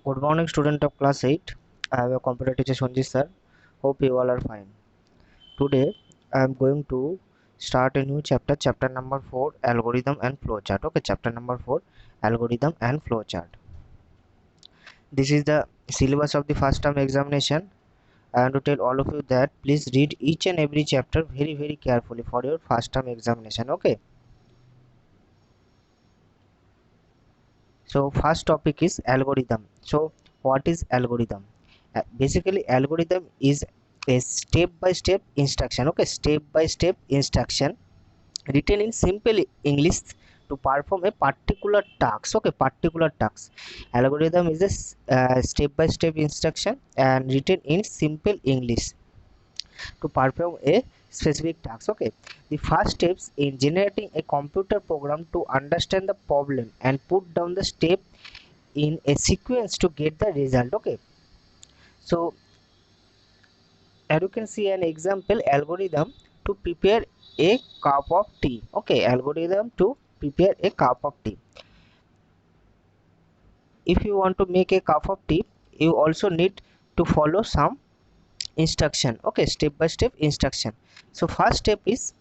Good morning, student of class 8. I am a computer teacher Sonji sir. Hope you all are fine. Today I am going to start a new chapter number 4, algorithm and flowchart. Okay, chapter number 4, algorithm and flowchart. This is the syllabus of the first term examination. I want to tell all of you that please read each and every chapter very carefully for your first term examination. Okay. So first topic is algorithm. So what is algorithm? Basically algorithm is a step by step instruction. Okay, step by step instruction written in simple English to perform a particular task. Okay, particular task. Algorithm is a step by step instruction and written in simple English to perform a specific task. Okay, the first steps in generating a computer program to understand the problem and put down the step in a sequence to get the result. Okay, so as you can see an example algorithm to prepare a cup of tea. Okay, algorithm to prepare a cup of tea. If you want to make a cup of tea, you also need to follow some instruction. Okay, step by step instruction. So first step is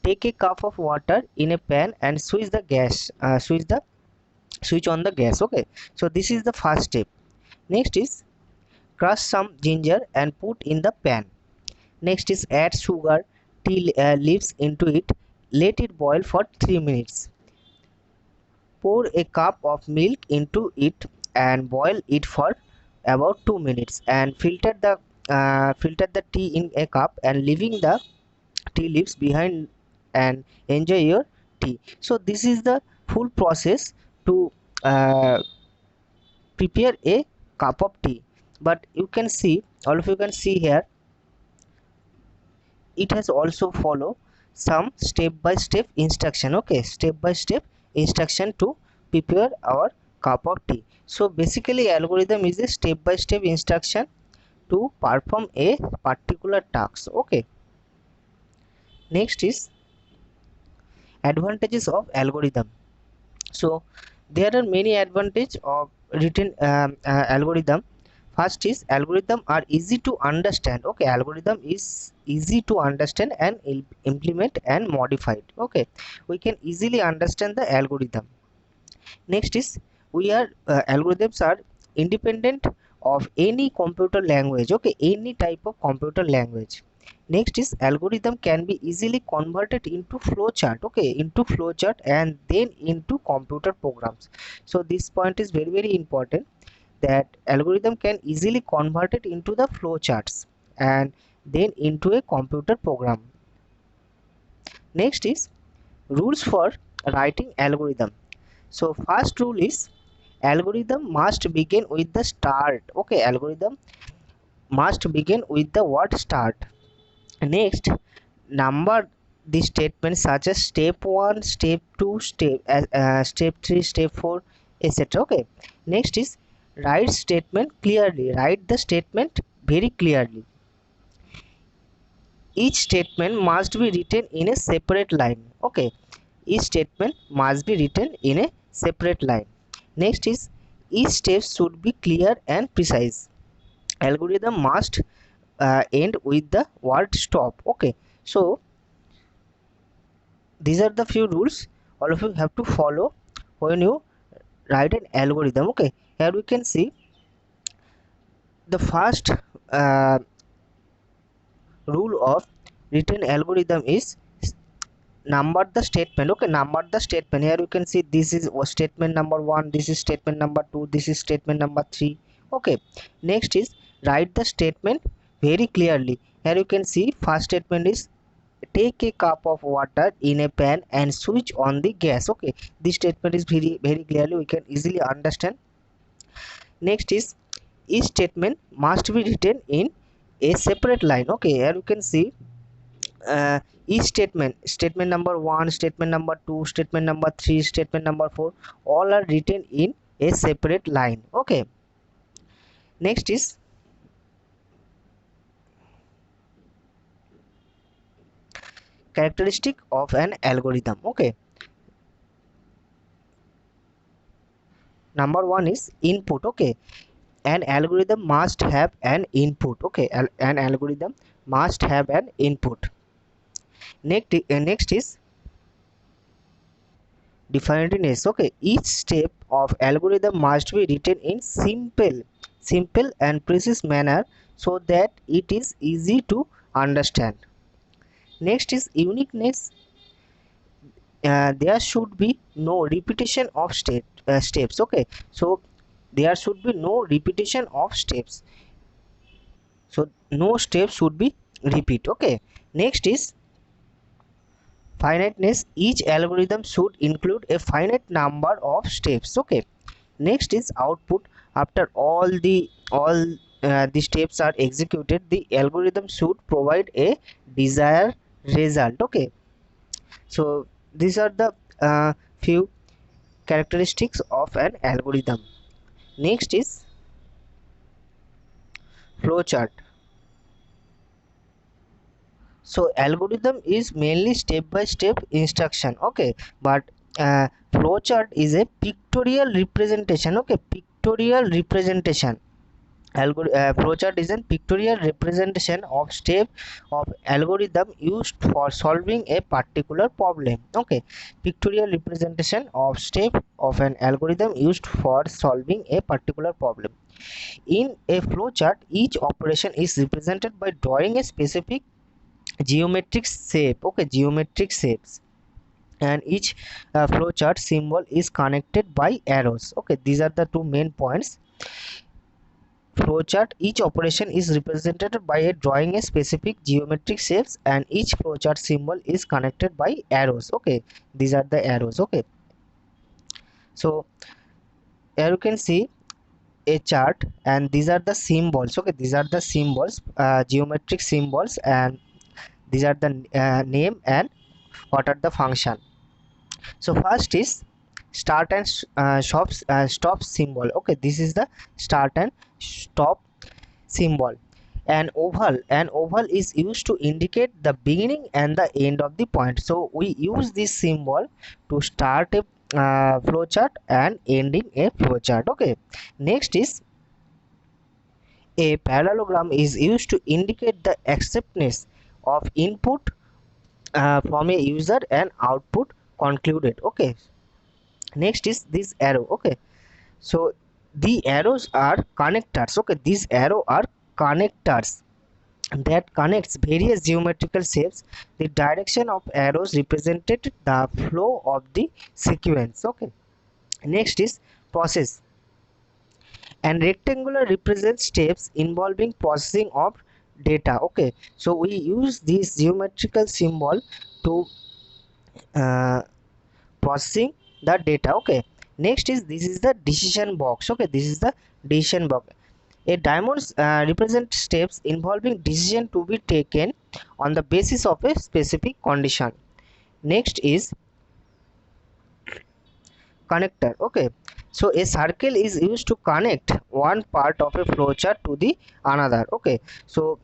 take a cup of water in a pan and switch the gas switch on the gas. Okay, so this is the first step. Next is crush some ginger and put in the pan. Next is add sugar, tea leaves into it. Let it boil for 3 minutes. Pour a cup of milk into it and boil it for about 2 minutes and filter the tea in a cup and leaving the tea leaves behind and enjoy your tea. So this is the full process to uh, prepare a cup of tea. But you can see, all of you can see here, it has also follow some step by step instruction. Okay, step by step instruction to prepare our cup of tea. So basically algorithm is a step by step instruction to perform a particular task. Okay, next is advantages of algorithm. So there are many advantage of written algorithm. First is algorithm are easy to understand. Okay, algorithm is easy to understand and implement and modified. Okay, we can easily understand the algorithm. Next is we are algorithms are independent of any computer language. Okay, any type of computer language. Next is algorithm can be easily converted into flowchart. Okay, into flowchart and then into computer programs. So this point is very important, that algorithm can easily convert it into the flowcharts and then into a computer program. Next is rules for writing algorithm. So first rule is algorithm must begin with the start. Okay, algorithm must begin with the word start. Next, number the statements such as step 1, step 2, step 3, step 4, etc. Okay, next is write statement clearly. Write the statement very clearly. Each statement must be written in a separate line. Okay, each statement must be written in a separate line. Next is each step should be clear and precise. Algorithm must end with the word stop. Okay, so these are the few rules all of you have to follow when you write an algorithm. Okay, here we can see the first uh, rule of written algorithm is number the statement. Okay, number the statement. Here you can see this is statement number 1, this is statement number 2, this is statement number 3. Okay, next is write the statement very clearly. Here you can see first statement is take a cup of water in a pan and switch on the gas. Okay, this statement is very clearly we can easily understand. Next is each statement must be written in a separate line. Okay, here you can see each statement number 1, statement number 2, statement number 3, statement number 4, all are written in a separate line. Okay, next is characteristic of an algorithm. Okay, Number one is input. Okay, an algorithm must have an input. Okay, an algorithm must have an input. Next is definiteness. Okay, each step of algorithm must be written in simple and precise manner so that it is easy to understand. Next is uniqueness. There should be no repetition of steps. Okay, so there should be no repetition of steps, so no steps should be repeat. Okay, next is finiteness. Each algorithm should include a finite number of steps. Okay, next is output. After all the steps are executed, the algorithm should provide a desired result. Okay, so these are the few characteristics of an algorithm. Next is flowchart. So algorithm is mainly step by step instruction. Okay, but flowchart is a pictorial representation. Okay, pictorial representation. Flowchart is a pictorial representation of step of algorithm used for solving a particular problem. Okay, pictorial representation of step of an algorithm used for solving a particular problem. In a flowchart, each operation is represented by drawing a specific geometric shape. Okay, geometric shapes, and each flowchart symbol is connected by arrows. Okay, these are the two main points. Flowchart, each operation is represented by a drawing a specific geometric shapes, and each flowchart symbol is connected by arrows. Okay, these are the arrows. Okay, so here you can see a chart, and these are the symbols. Okay, these are the symbols, geometric symbols, and these are the name and what are the function. So first is start and stop symbol. Okay, this is the start and stop symbol. An oval is used to indicate the beginning and the end of the point. So we use this symbol to start a flowchart and ending a flowchart. Okay, next is a parallelogram is used to indicate the acceptance of input from a user and output concluded. Okay, next is this arrow. Okay, so the arrows are connectors. Okay, these arrow are connectors that connects various geometrical shapes. The direction of arrows represented the flow of the sequence. Okay, next is process. And rectangular represents steps involving processing of data. Okay, so we use this geometrical symbol to uh, processing the data. Okay, next is this is the decision box. Okay, this is the decision box. A diamond represents steps involving decision to be taken on the basis of a specific condition. Next is connector. Okay, so a circle is used to connect one part of a flowchart to the another. Okay, so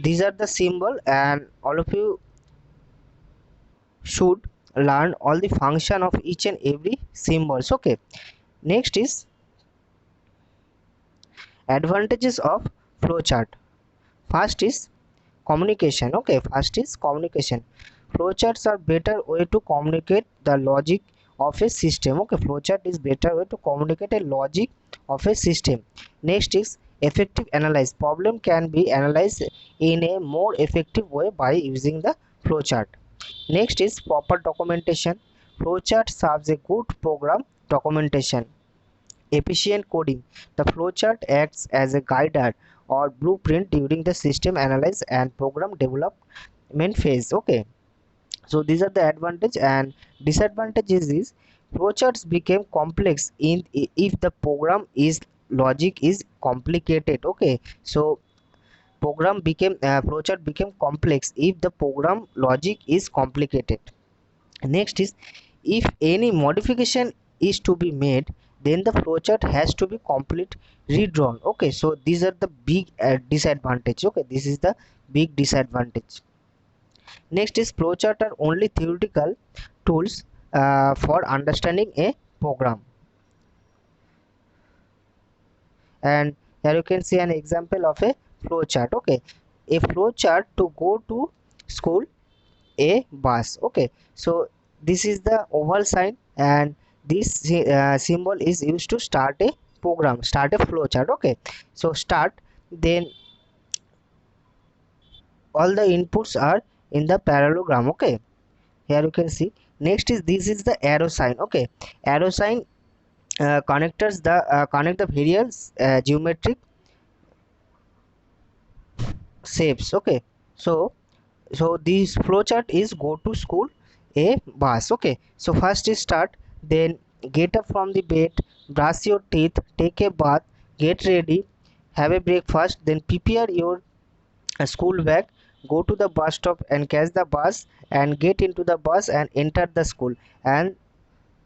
these are the symbol, and all of you should learn all the function of each and every symbols. Okay, next is advantages of flowchart. First is communication. Okay, first is communication. Flowcharts are better way to communicate the logic of a system. Okay, flowchart is better way to communicate a logic of a system. Next is effective analyze. Problem can be analyzed in a more effective way by using the flowchart. Next is proper documentation. Flowchart serves a good program documentation. Efficient coding. The flowchart acts as a guide or blueprint during the system analysis and program development phase. Okay, so these are the advantage, and disadvantages is flowcharts became complex in if the program is logic is complicated. Okay, so flowchart became complex if the program logic is complicated. Next is if any modification is to be made, then the flowchart has to be complete redrawn. Okay, so these are the big disadvantage. Okay, this is the big disadvantage. Next is flowchart are only theoretical tools. for understanding a program. And here you can see an example of a flow chart. Okay, a flow chart to go to school, a bus. Okay, so this is the oval sign, and this symbol is used to start a program, start a flow chart. Okay, so start, then all the inputs are in the parallelogram. Okay, here you can see. Next is, this is the arrow sign. Okay, arrow sign connect the various geometric shapes. Okay, so this flowchart is go to school, a bus. Okay, so first is start, then get up from the bed, brush your teeth, take a bath, get ready, have a breakfast, then prepare your school bag, go to the bus stop and catch the bus, and get into the bus and enter the school, and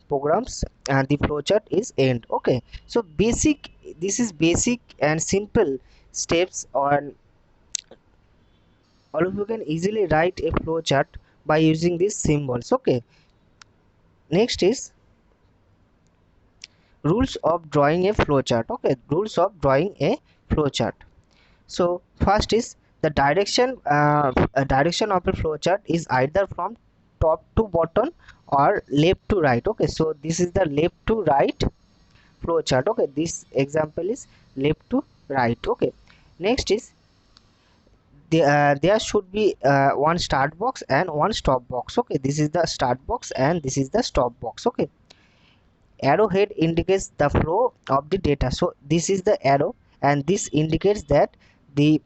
programs and the flowchart is end. Okay, so basic, this is basic and simple steps on. All of you can easily write a flowchart by using these symbols. Okay, next is rules of drawing a flowchart. Okay, rules of drawing a flowchart. So first is the direction. Direction of a flowchart is either from top to bottom or left to right. Okay, so this is the left to right flowchart. Okay, this example is left to right. Okay, next is there should be one start box and one stop box. Okay, this is the start box and this is the stop box. Okay, arrowhead indicates the flow of the data, so this is the arrow, and this indicates that the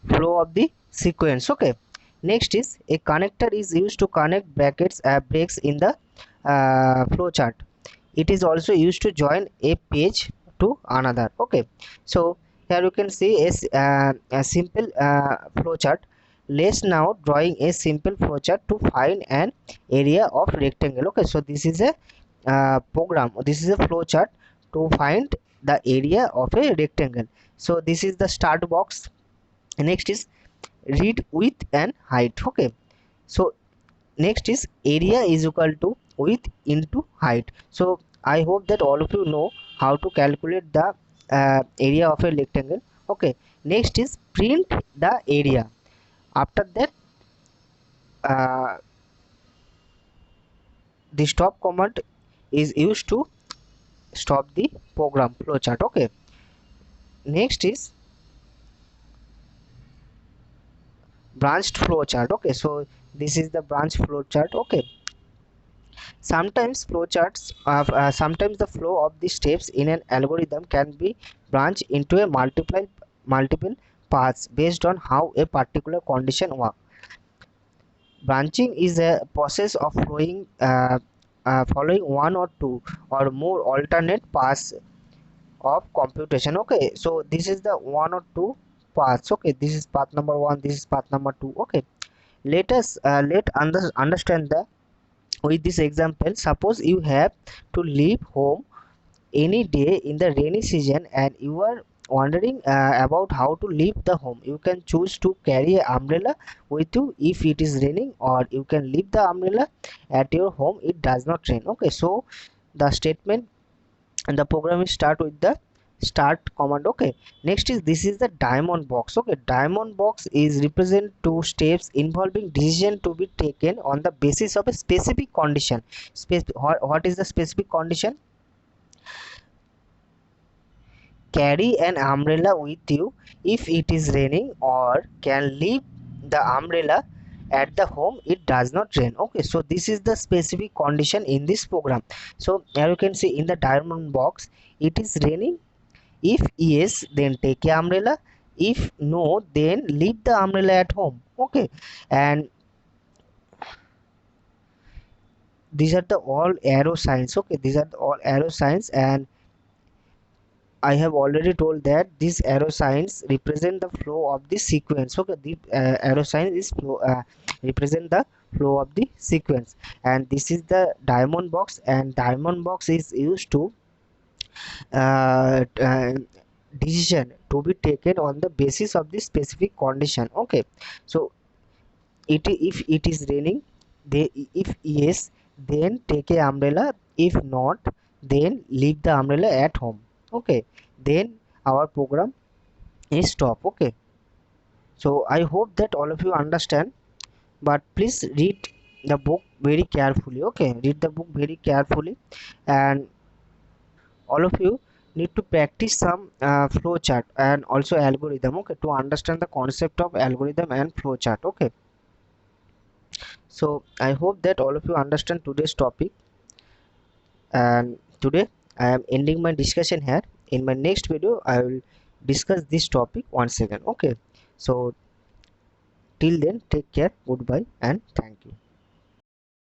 flow of the sequence. Okay, next is a connector is used to connect brackets breaks in the flow chart. It is also used to join a page to another. Okay, so here you can see a simple flow chart. Let's now drawing a simple flow chart to find an area of rectangle. Okay, so this is a program, this is a flow chart to find the area of a rectangle. So this is the start box. Next is read width and height. Okay, so next is area is equal to width into height. So I hope that all of you know how to calculate the area of a rectangle. Okay, next is print the area. After that the stop command is used to stop the program flowchart. Okay, next is branched flowchart. Okay, so this is the branch flowchart. Okay, sometimes flowcharts sometimes the flow of the steps in an algorithm can be branched into a multiple paths based on how a particular condition works. Branching is a process of following one or two or more alternate paths of computation. Okay, so this is the one or two paths. Okay, this is path number one, this is path number two. Okay, let us understand the with this example. Suppose you have to leave home any day in the rainy season and you are wondering about how to leave the home. You can choose to carry an umbrella with you if it is raining, or you can leave the umbrella at your home, it does not rain. Okay, so the statement and the program is start with the start command. Okay, next is, this is the diamond box. Okay, diamond box is represent two steps involving decision to be taken on the basis of a specific condition. What is the specific condition? Carry an umbrella with you if it is raining, or can leave the umbrella at the home, it does not rain. Okay, so this is the specific condition in this program. So here you can see in the diamond box, it is raining. If yes, then take a umbrella. If no, then leave the umbrella at home. Okay, and these are the all arrow signs. Okay, these are the all arrow signs, and I have already told that these arrow signs represent the flow of the sequence. Okay, the arrow sign is represent the flow of the sequence, and this is the diamond box, and diamond box is used to uh, uh, decision to be taken on the basis of the specific condition. Okay, so if it is raining, they, if yes, then take a umbrella. If not, then leave the umbrella at home. Okay, then our program is stop. Okay, so I hope that all of you understand, but please read the book very carefully. Okay, read the book very carefully, and all of you need to practice some flow chart and also algorithm, okay, to understand the concept of algorithm and flow chart. Okay, so I hope that all of you understand today's topic, and today I am ending my discussion here. In my next video I will discuss this topic once again. Okay, so till then, take care, goodbye, and thank you.